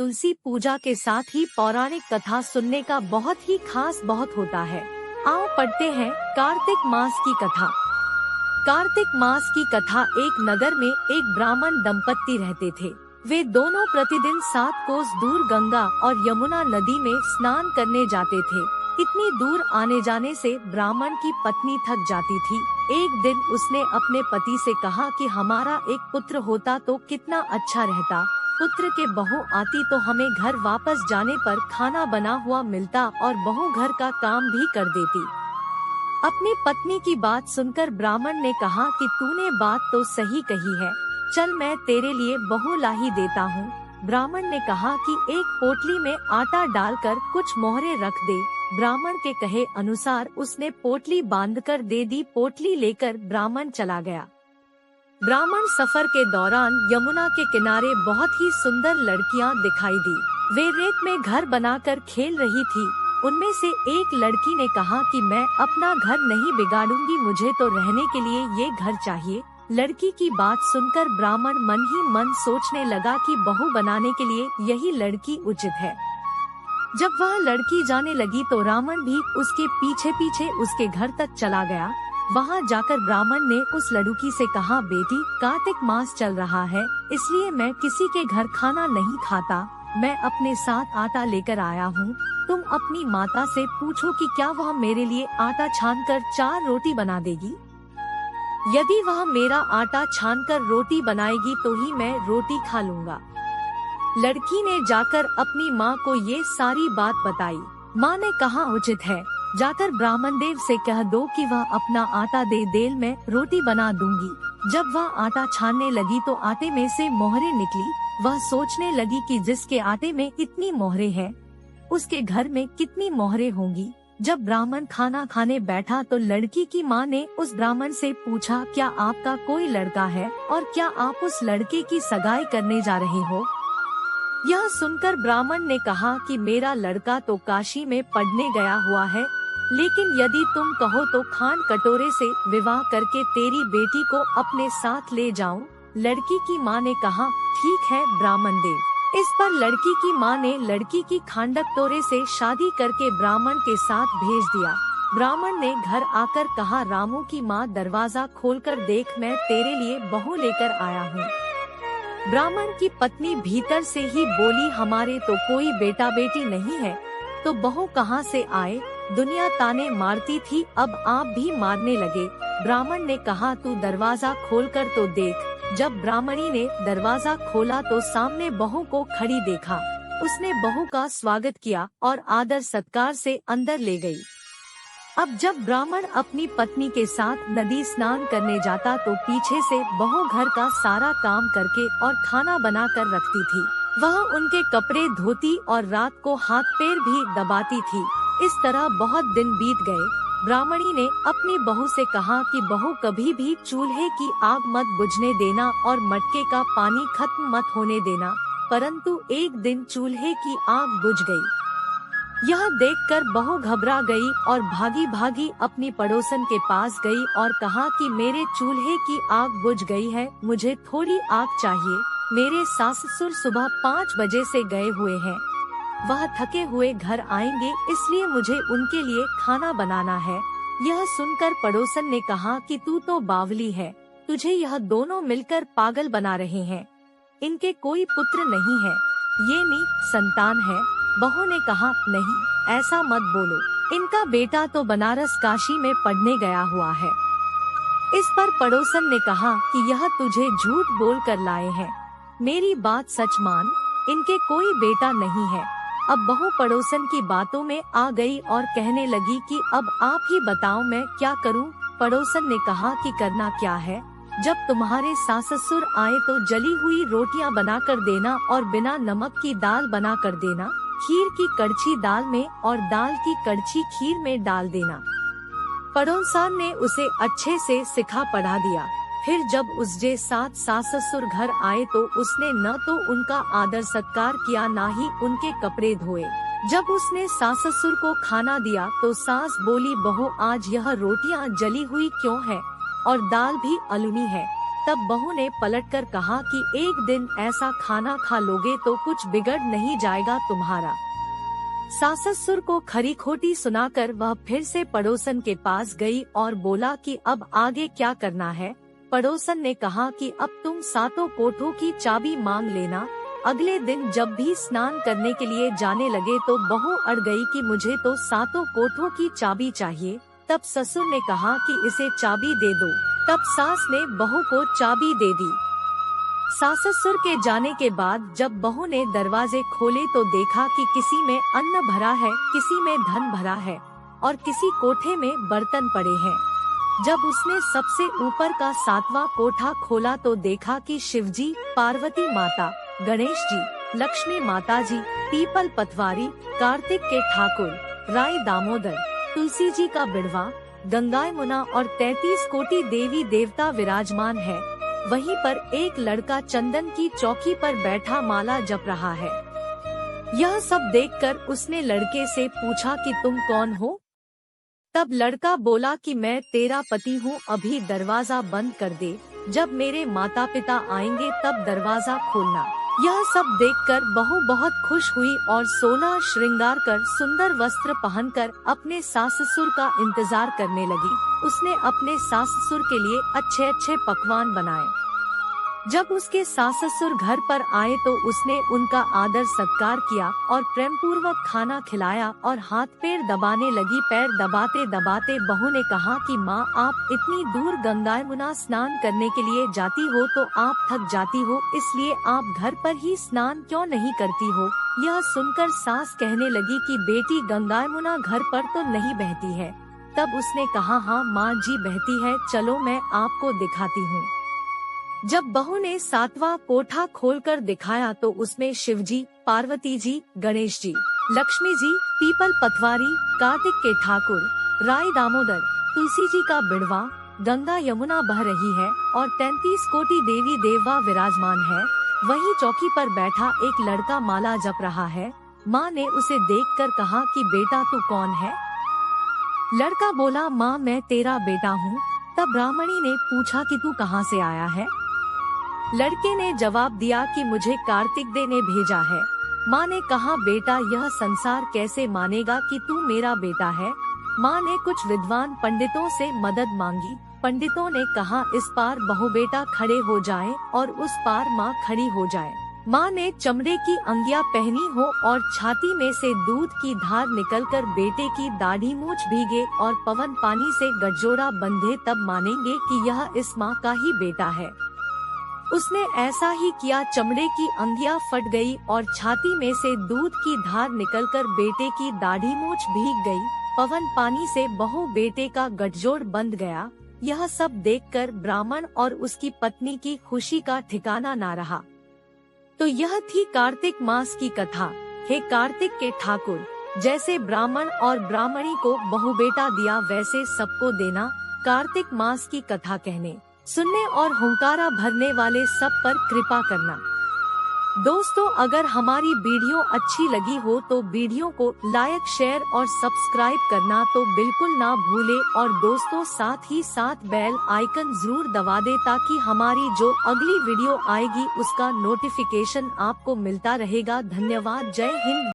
तुलसी पूजा के साथ ही पौराणिक कथा सुनने का बहुत ही खास बहुत होता है। आओ पढ़ते हैं कार्तिक मास की कथा। कार्तिक मास की कथा। एक नगर में एक ब्राह्मण दंपत्ति रहते थे। वे दोनों प्रतिदिन 7 कोस दूर गंगा और यमुना नदी में स्नान करने जाते थे। इतनी दूर आने जाने से ब्राह्मण की पत्नी थक जाती थी। एक दिन उसने अपने पति से कहा कि हमारा एक पुत्र होता तो कितना अच्छा रहता। पुत्र के बहू आती तो हमें घर वापस जाने पर खाना बना हुआ मिलता और बहू घर का काम भी कर देती। अपनी पत्नी की बात सुनकर ब्राह्मण ने कहा कि तूने बात तो सही कही है, चल मैं तेरे लिए बहू ला ही देता हूँ। ब्राह्मण ने कहा कि एक पोटली में आटा डालकर कुछ मोहरे रख दे। ब्राह्मण के कहे अनुसार उसने पोटली बांधकर दे दी। पोटली लेकर ब्राह्मण चला गया। ब्राह्मण सफर के दौरान यमुना के किनारे बहुत ही सुंदर लड़कियां दिखाई दी। वे रेत में घर बनाकर खेल रही थी। उनमें से एक लड़की ने कहा कि मैं अपना घर नहीं बिगाड़ूंगी, मुझे तो रहने के लिए ये घर चाहिए। लड़की की बात सुनकर ब्राह्मण मन ही मन सोचने लगा कि बहू बनाने के लिए यही लड़की उचित है। जब वह लड़की जाने लगी तो रावण भी उसके पीछे पीछे उसके घर तक चला गया। वहां जाकर ब्राह्मण ने उस लड़की से कहा, बेटी कार्तिक मास चल रहा है, इसलिए मैं किसी के घर खाना नहीं खाता। मैं अपने साथ आटा लेकर आया हूँ। तुम अपनी माता से पूछो कि क्या वह मेरे लिए आटा छानकर 4 रोटी बना देगी। यदि वह मेरा आटा छानकर रोटी बनाएगी तो ही मैं रोटी खा लूँगा। लड़की ने जाकर अपनी माँ को ये सारी बात बताई। माँ ने कहा, उचित है, जाकर ब्राह्मण देव से कह दो कि वह अपना आटा दे देल मैं रोटी बना दूंगी। जब वह आटा छानने लगी तो आटे में से मोहरे निकली। वह सोचने लगी कि जिसके आटे में इतनी मोहरे हैं, उसके घर में कितनी मोहरे होंगी। जब ब्राह्मण खाना खाने बैठा तो लड़की की माँ ने उस ब्राह्मण से पूछा, क्या आपका कोई लड़का है और क्या आप उस लड़के की सगाई करने जा रहे हो। यह सुनकर ब्राह्मण ने कहा कि मेरा लड़का तो काशी में पढ़ने गया हुआ है, लेकिन यदि तुम कहो तो खान कटोरे से विवाह करके तेरी बेटी को अपने साथ ले जाऊं। लड़की की माँ ने कहा, ठीक है ब्राह्मण देव। इस पर लड़की की माँ ने लड़की की खांडक तोरे से शादी करके ब्राह्मण के साथ भेज दिया। ब्राह्मण ने घर आकर कहा, रामू की माँ दरवाजा खोलकर देख, मैं तेरे लिए बहू लेकर आया हूँ। ब्राह्मण की पत्नी भीतर से ही बोली, हमारे तो कोई बेटा बेटी नहीं है, तो बहू कहाँ से आए। दुनिया ताने मारती थी, अब आप भी मारने लगे। ब्राह्मण ने कहा, तू दरवाजा खोलकर तो देख। जब ब्राह्मणी ने दरवाजा खोला तो सामने बहू को खड़ी देखा। उसने बहू का स्वागत किया और आदर सत्कार से अंदर ले गई। अब जब ब्राह्मण अपनी पत्नी के साथ नदी स्नान करने जाता तो पीछे से बहू घर का सारा काम करके और खाना बना कर रखती थी। वह उनके कपड़े धोती और रात को हाथ पैर भी दबाती थी। इस तरह बहुत दिन बीत गए। ब्राह्मणी ने अपनी बहू से कहा कि बहू कभी भी चूल्हे की आग मत बुझने देना और मटके का पानी खत्म मत होने देना। परंतु एक दिन चूल्हे की आग बुझ गई। यह देखकर बहू घबरा गई और भागी भागी अपनी पड़ोसन के पास गई और कहा कि मेरे चूल्हे की आग बुझ गई है, मुझे थोड़ी आग चाहिए। मेरे सास ससुर सुबह 5 बजे से गए हुए हैं, वह थके हुए घर आएंगे, इसलिए मुझे उनके लिए खाना बनाना है। यह सुनकर पड़ोसन ने कहा कि तू तो बावली है, तुझे यह दोनों मिलकर पागल बना रहे हैं। इनके कोई पुत्र नहीं है, ये नी संतान है। बहू ने कहा, नहीं ऐसा मत बोलो, इनका बेटा तो बनारस काशी में पढ़ने गया हुआ है। इस पर पड़ोसन ने कहा कि यह तुझे झूठ बोल कर लाए हैं, मेरी बात सच मान, इनके कोई बेटा नहीं है। अब बहू पड़ोसन की बातों में आ गई और कहने लगी कि अब आप ही बताओ मैं क्या करूं। पड़ोसन ने कहा कि करना क्या है, जब तुम्हारे सास ससुर आए तो जली हुई रोटियां बना कर देना और बिना नमक की दाल बना कर देना। खीर की कड़छी दाल में और दाल की कड़छी खीर में डाल देना। पड़ोसन ने उसे अच्छे से सिखा पढ़ा दिया। फिर जब उसके साथ सास ससुर घर आए तो उसने न तो उनका आदर सत्कार किया, ना ही उनके कपड़े धोए। जब उसने सास ससुर को खाना दिया तो सास बोली, बहू आज यह रोटियां जली हुई क्यों है और दाल भी अलूनी है। तब बहू ने पलटकर कहा कि एक दिन ऐसा खाना खा लोगे तो कुछ बिगड़ नहीं जाएगा तुम्हारा। सास ससुर को खरी खोटी सुनाकर वह फिर से पड़ोसन के पास गई और बोला कि अब आगे क्या करना है। पड़ोसन ने कहा कि अब तुम सातों कोठों की चाबी मांग लेना। अगले दिन जब भी स्नान करने के लिए जाने लगे तो बहू अड़ गई कि मुझे तो सातों कोठों की चाबी चाहिए। तब ससुर ने कहा कि इसे चाबी दे दो। तब सास ने बहू को चाबी दे दी। सास ससुर के जाने के बाद जब बहू ने दरवाजे खोले तो देखा कि किसी में अन्न भरा है, किसी में धन भरा है और किसी कोठे में बर्तन पड़े हैं। जब उसने सबसे ऊपर का 7वां कोठा खोला तो देखा कि शिवजी, पार्वती माता, गणेश जी, लक्ष्मी माता जी, पीपल पतवारी, कार्तिक के ठाकुर, राय दामोदर, तुलसी जी का बिड़वा, गंगा यमुना और 33 कोटि देवी देवता विराजमान है। वहीं पर एक लड़का चंदन की चौकी पर बैठा माला जप रहा है। यह सब देखकर उसने लड़के से पूछा कि तुम कौन हो? तब लड़का बोला कि मैं तेरा पति हूँ, अभी दरवाजा बंद कर दे, जब मेरे माता पिता आएंगे तब दरवाजा खोलना। यह सब देखकर बहू बहुत खुश हुई और 16 श्रृंगार कर सुंदर वस्त्र पहनकर अपने सास ससुर का इंतजार करने लगी। उसने अपने सास ससुर के लिए अच्छे अच्छे पकवान बनाए। जब उसके सास ससुर घर पर आए तो उसने उनका आदर सत्कार किया और प्रेम पूर्वक खाना खिलाया और हाथ पैर दबाने लगी। पैर दबाते दबाते बहू ने कहा कि माँ, आप इतनी दूर गंगा यमुना स्नान करने के लिए जाती हो तो आप थक जाती हो, इसलिए आप घर पर ही स्नान क्यों नहीं करती हो? यह सुनकर सास कहने लगी कि बेटी, गंगा यमुना घर पर तो नहीं बहती है। तब उसने कहा, हाँ माँ जी बहती है, चलो मैं आपको दिखाती हूँ। जब बहू ने 7वां कोठा खोलकर दिखाया तो उसमें शिवजी, पार्वती जी, गणेश जी, लक्ष्मी जी, पीपल पतवारी, कार्तिक के ठाकुर, राय दामोदर, तुलसी जी का बिड़वा, गंगा यमुना बह रही है और 33 कोटि देवी देवता विराजमान है। वहीं चौकी पर बैठा एक लड़का माला जप रहा है। माँ ने उसे देखकर कहा कि बेटा तू कौन है? लड़का बोला, माँ मैं तेरा बेटा हूँ। तब ब्राह्मणी ने पूछा कि तू कहाँ से आया है? लड़के ने जवाब दिया कि मुझे कार्तिक दे ने भेजा है। माँ ने कहा, बेटा यह संसार कैसे मानेगा कि तू मेरा बेटा है? माँ ने कुछ विद्वान पंडितों से मदद मांगी। पंडितों ने कहा, इस पार बहू बेटा खड़े हो जाएं और उस पार माँ खड़ी हो जाए। माँ ने चमड़े की अंगिया पहनी हो और छाती में से दूध की धार निकलकर बेटे की दाढ़ी मूछ भीगे और पवन पानी से गठजोड़ा बंधे, तब मानेंगे कि यह इस माँ का ही बेटा है। उसने ऐसा ही किया। चमड़े की अंगिया फट गई और छाती में से दूध की धार निकलकर बेटे की दाढ़ी मूछ भीग गई। पवन पानी से बहू बेटे का गठजोड़ बंध गया। यह सब देखकर ब्राह्मण और उसकी पत्नी की खुशी का ठिकाना ना रहा। तो यह थी कार्तिक मास की कथा। हे कार्तिक के ठाकुर, जैसे ब्राह्मण और ब्राह्मणी को बहू बेटा दिया वैसे सबको देना। कार्तिक मास की कथा कहने, सुनने और हुंकारा भरने वाले सब पर कृपा करना। दोस्तों, अगर हमारी वीडियो अच्छी लगी हो तो वीडियो को लाइक, शेयर और सब्सक्राइब करना तो बिल्कुल ना भूले और दोस्तों साथ ही साथ बेल आइकन जरूर दबा दे ताकि हमारी जो अगली वीडियो आएगी उसका नोटिफिकेशन आपको मिलता रहेगा। धन्यवाद। जय हिंद।